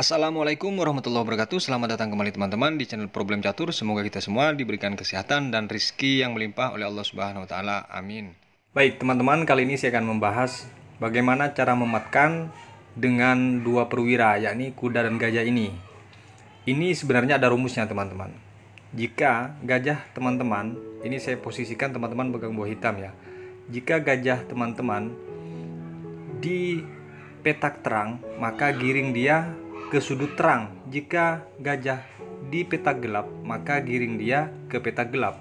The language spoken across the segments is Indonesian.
Assalamualaikum warahmatullahi wabarakatuh. Selamat datang kembali teman-teman di channel Problem Catur. Semoga kita semua diberikan kesehatan dan rizki yang melimpah oleh Allah Subhanahu wa taala. Amin. Baik, teman-teman, kali ini saya akan membahas bagaimana cara mematkan dengan dua perwira, yakni kuda dan gajah ini. Ini sebenarnya ada rumusnya, teman-teman. Jika gajah teman-teman, ini saya posisikan teman-teman pegang buah hitam ya. Jika gajah teman-teman di petak terang, maka giring dia ke sudut terang. Jika gajah di petak gelap, maka giring dia ke petak gelap,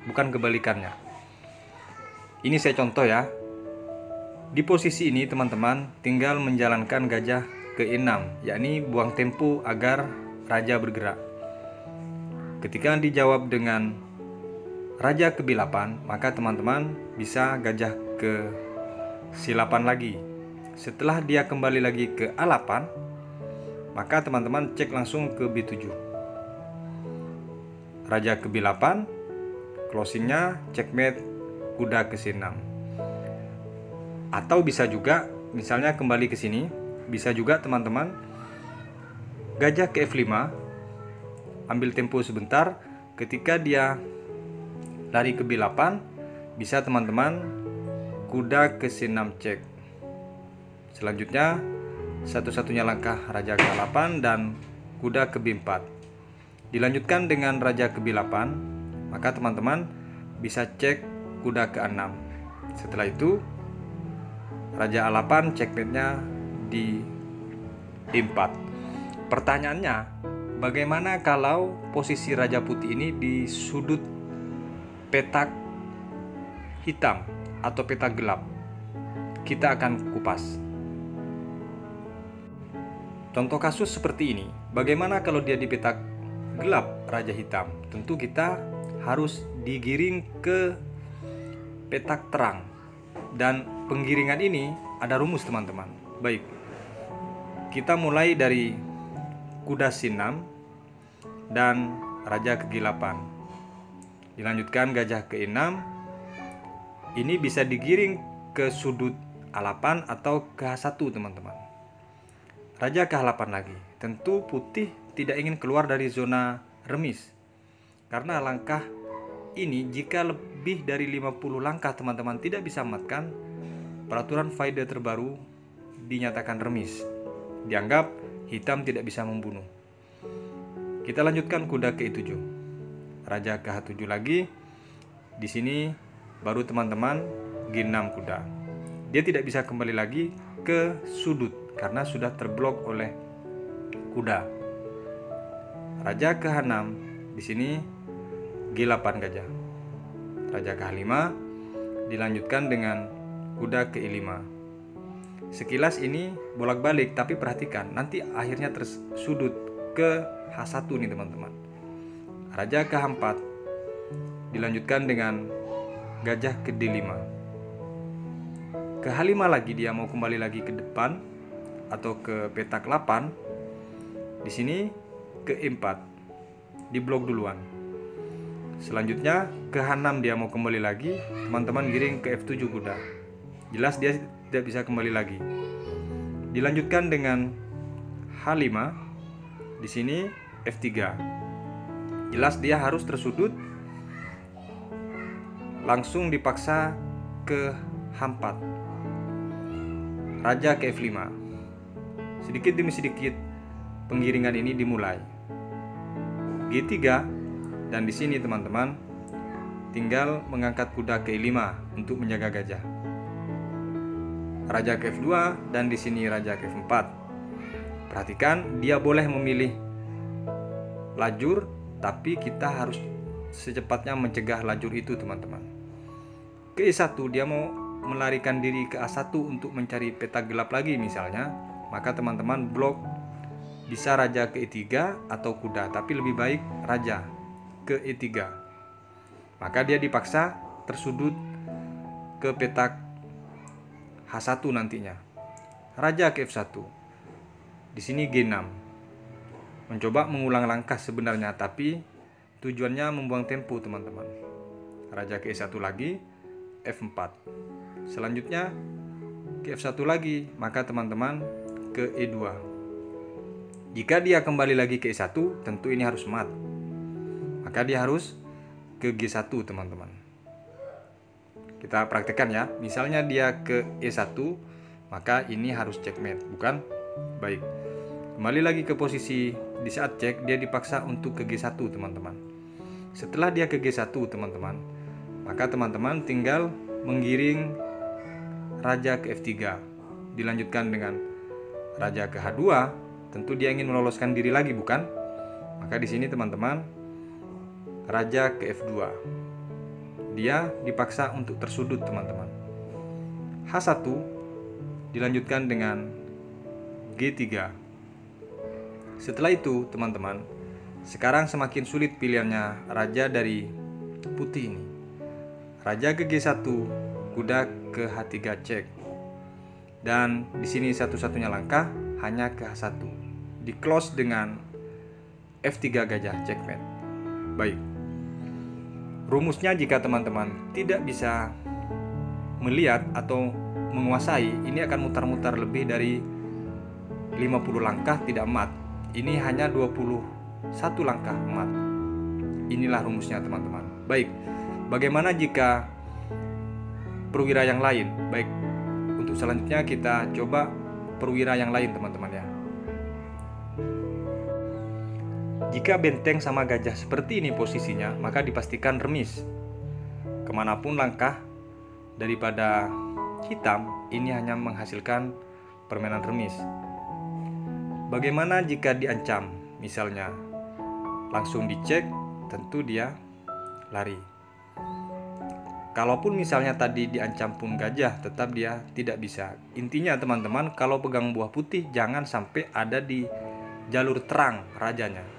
bukan kebalikannya. Ini saya contoh ya. Di posisi ini teman-teman tinggal menjalankan gajah ke-6, yakni buang tempo agar raja bergerak. Ketika dijawab dengan raja ke B8, maka teman-teman bisa gajah ke C8 lagi. Setelah dia kembali lagi ke A8, maka teman-teman cek langsung ke B7. Raja ke B8, closingnya checkmate kuda ke C6. Atau bisa juga, misalnya kembali ke sini, bisa juga teman-teman gajah ke F5, ambil tempo sebentar. Ketika dia lari ke B8, bisa teman-teman kuda ke C6 cek. Selanjutnya satu-satunya langkah raja ke 8 dan kuda ke B4. Dilanjutkan dengan raja ke B8, maka teman-teman bisa cek kuda ke 6. Setelah itu raja A8 checkmate-nya di D4. Pertanyaannya, bagaimana kalau posisi raja putih ini di sudut petak hitam atau petak gelap? Kita akan kupas. Contoh kasus seperti ini, bagaimana kalau dia di petak gelap raja hitam? Tentu kita harus digiring ke petak terang. Dan penggiringan ini ada rumus teman-teman. Baik, kita mulai dari kuda C6 dan raja ke G8. Dilanjutkan gajah ke E6. Ini bisa digiring ke sudut A8 atau ke H1 teman-teman. Raja ke H8 lagi. Tentu putih tidak ingin keluar dari zona remis. Karena langkah ini jika lebih dari 50 langkah teman-teman tidak bisa mematkan, peraturan FIDE terbaru dinyatakan remis. Dianggap hitam tidak bisa membunuh. Kita lanjutkan kuda ke E7. Raja ke H7 lagi. Di sini baru teman-teman G6 kuda. Dia tidak bisa kembali lagi ke sudut karena sudah terblok oleh kuda. Raja ke H6, di sini G8 gajah. Raja ke H5 dilanjutkan dengan kuda ke E5. Sekilas ini bolak-balik, tapi perhatikan nanti akhirnya tersudut ke H1 nih teman-teman. Raja ke H4 dilanjutkan dengan gajah ke D5. Ke H5 lagi dia mau kembali lagi ke depan atau ke petak 8. Di sini ke E4. Diblok duluan. Selanjutnya ke H6 dia mau kembali lagi, teman-teman giring ke F7 kuda. Jelas dia tidak bisa kembali lagi. Dilanjutkan dengan H5. Di sini F3. Jelas dia harus tersudut. Langsung dipaksa ke H4. Raja ke F5. Sedikit demi sedikit penggiringan ini dimulai. G3 dan di sini teman-teman tinggal mengangkat kuda ke E5 untuk menjaga gajah. Raja ke F2 dan di sini raja ke F4. Perhatikan dia boleh memilih lajur, tapi kita harus secepatnya mencegah lajur itu teman-teman. Ke E1 dia mau melarikan diri ke A1 untuk mencari petak gelap lagi misalnya, maka teman-teman blok bisa raja ke E3 atau kuda, tapi lebih baik raja ke E3. Maka dia dipaksa tersudut ke petak H1 nantinya. Raja ke F1. Di sini G6. Mencoba mengulang langkah sebenarnya, tapi tujuannya membuang tempo teman-teman. Raja ke E1 lagi, F4. Selanjutnya ke F1 lagi, maka teman-teman ke E2. Jika dia kembali lagi ke E1, tentu ini harus mat. Maka dia harus ke G1, teman-teman. Kita praktekkan ya. Misalnya dia ke E1, maka ini harus checkmate, bukan? Baik. Kembali lagi ke posisi di saat cek, dia dipaksa untuk ke G1, teman-teman. Setelah dia ke G1, teman-teman, maka teman-teman tinggal menggiring raja ke F3. Dilanjutkan dengan raja ke H2. Tentu dia ingin meloloskan diri lagi, bukan? Maka di sini teman-teman, raja ke F2. Dia dipaksa untuk tersudut, teman-teman. H1 dilanjutkan dengan G3. Setelah itu, teman-teman, sekarang semakin sulit pilihannya raja dari putih ini. Raja ke G1, kuda ke H3 cek. Dan di sini satu-satunya langkah hanya ke H1. Di close dengan F3 gajah checkmate. Baik. Rumusnya jika teman-teman tidak bisa melihat atau menguasai, ini akan mutar-mutar lebih dari 50 langkah tidak mat. Ini hanya 21 langkah mat. Inilah rumusnya, teman-teman. Baik. Bagaimana jika perwira yang lain? Baik. Untuk selanjutnya kita coba perwira yang lain, teman-teman ya. Jika benteng sama gajah seperti ini posisinya, maka dipastikan remis. Kemanapun langkah daripada hitam, ini hanya menghasilkan permainan remis. Bagaimana jika diancam? Misalnya langsung dicek, tentu dia lari. Kalaupun misalnya tadi diancam pun gajah, tetap dia tidak bisa. Intinya teman-teman, kalau pegang buah putih jangan sampai ada di jalur terang rajanya.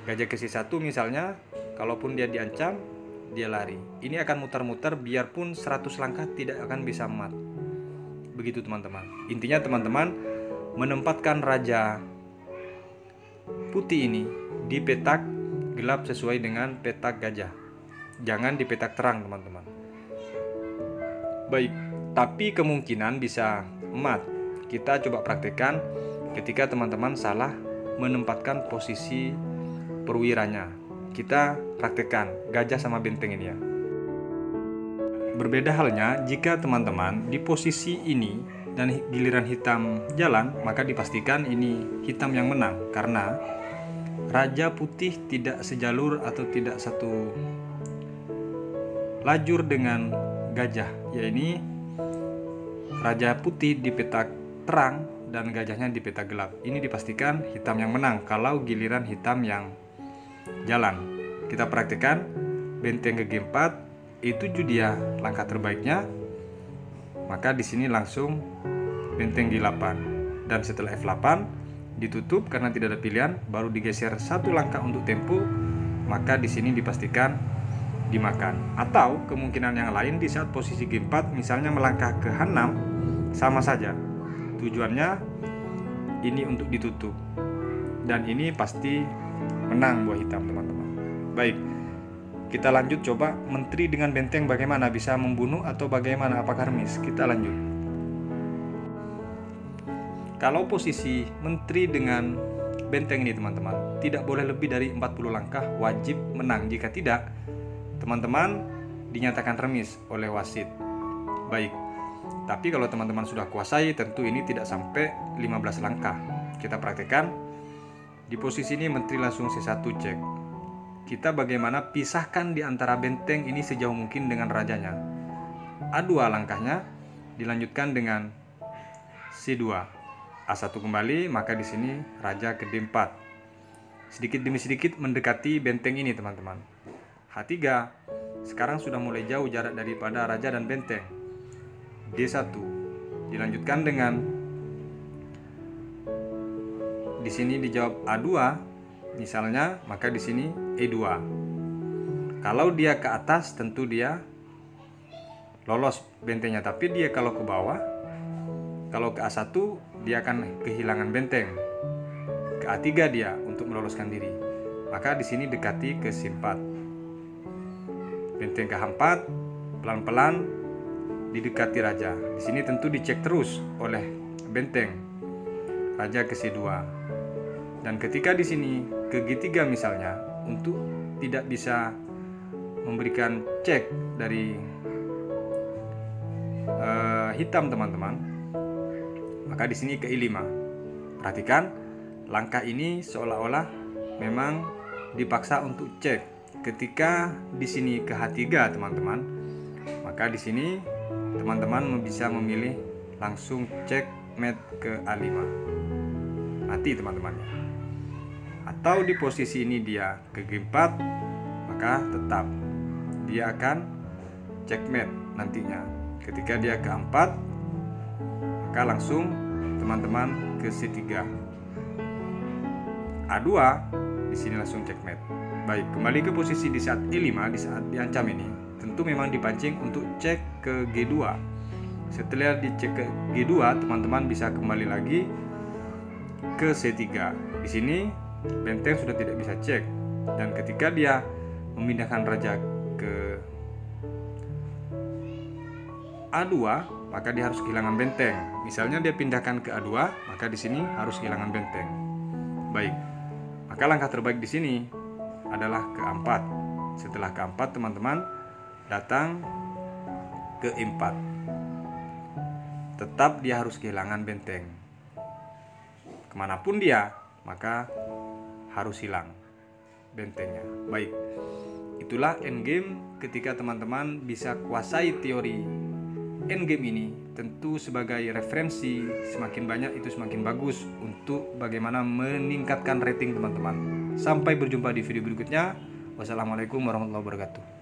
Gajah ke C1 misalnya, kalaupun dia diancam, dia lari. Ini akan muter-muter, biarpun 100 langkah tidak akan bisa mat. Begitu teman-teman. Intinya teman-teman, menempatkan raja putih ini di petak gelap sesuai dengan petak gajah. Jangan di petak terang, teman-teman. Baik, tapi kemungkinan bisa mat. Kita coba praktekkan ketika teman-teman salah menempatkan posisi perwiranya. Kita praktekkan gajah sama benteng ini ya. Berbeda halnya jika teman-teman di posisi ini dan giliran hitam jalan, maka dipastikan ini hitam yang menang karena raja putih tidak sejalur atau tidak satu lajur dengan gajah, yaitu raja putih di petak terang dan gajahnya di petak gelap. Ini dipastikan hitam yang menang kalau giliran hitam yang jalan. Kita praktekkan benteng ke G4, itu dia langkah terbaiknya. Maka di sini langsung benteng G8 dan setelah F8 ditutup karena tidak ada pilihan, baru digeser satu langkah untuk tempo. Maka di sini dipastikan dimakan. Atau kemungkinan yang lain di saat posisi G4 misalnya melangkah ke H6, sama saja tujuannya ini untuk ditutup dan ini pasti menang buah hitam, teman-teman. Baik, kita lanjut coba menteri dengan benteng bagaimana, bisa membunuh atau bagaimana, apakah remis? Kita lanjut. Kalau posisi menteri dengan benteng ini teman-teman, tidak boleh lebih dari 40 langkah, wajib menang. Jika tidak, teman-teman dinyatakan remis oleh wasit. Baik, tapi kalau teman-teman sudah kuasai, tentu ini tidak sampai 15 langkah. Kita praktekkan. Di posisi ini menteri langsung C1 cek. Kita bagaimana pisahkan di antara benteng ini sejauh mungkin dengan rajanya. A2 langkahnya, dilanjutkan dengan C2. A1 kembali, maka di sini raja ke D4. Sedikit demi sedikit mendekati benteng ini, teman-teman. H3, sekarang sudah mulai jauh jarak daripada raja dan benteng. D1, dilanjutkan dengan di sini dijawab A2, misalnya, maka di sini E2. Kalau dia ke atas, tentu dia lolos bentengnya, tapi dia kalau ke bawah, kalau ke A1, dia akan kehilangan benteng. Ke A3 dia untuk meloloskan diri. Maka di sini dekati ke C4. Benteng ke H4, pelan-pelan didekati raja. Di sini tentu dicek terus oleh benteng. Raja ke C2. Dan ketika di sini ke G3 misalnya, untuk tidak bisa memberikan cek dari hitam teman-teman, maka di sini ke I5. Perhatikan langkah ini seolah-olah memang dipaksa untuk cek. Ketika di sini ke H3 teman-teman, maka di sini teman-teman bisa memilih langsung checkmate ke A5. Mati teman-temannya. Atau di posisi ini dia ke G4, maka tetap dia akan checkmate nantinya. Ketika dia ke 4, maka langsung teman-teman ke C3. A2 di sini langsung checkmate. Baik, kembali ke posisi di saat E5, di saat diancam ini, tentu memang dipancing untuk cek ke G2. Setelah dicek ke G2, teman-teman bisa kembali lagi ke C3. Di sini benteng sudah tidak bisa cek, dan ketika dia memindahkan raja ke A2, maka dia harus kehilangan benteng. Misalnya dia pindahkan ke A2, maka di sini harus kehilangan benteng. Baik, maka langkah terbaik di sini adalah ke A4. Setelah ke A4, teman-teman datang ke E4. Tetap dia harus kehilangan benteng. Kemanapun dia, maka harus hilang bentengnya. Baik, itulah endgame ketika teman-teman bisa kuasai teori endgame ini. Tentu sebagai referensi, semakin banyak itu semakin bagus untuk bagaimana meningkatkan rating teman-teman. Sampai berjumpa di video berikutnya. Wassalamualaikum warahmatullahi wabarakatuh.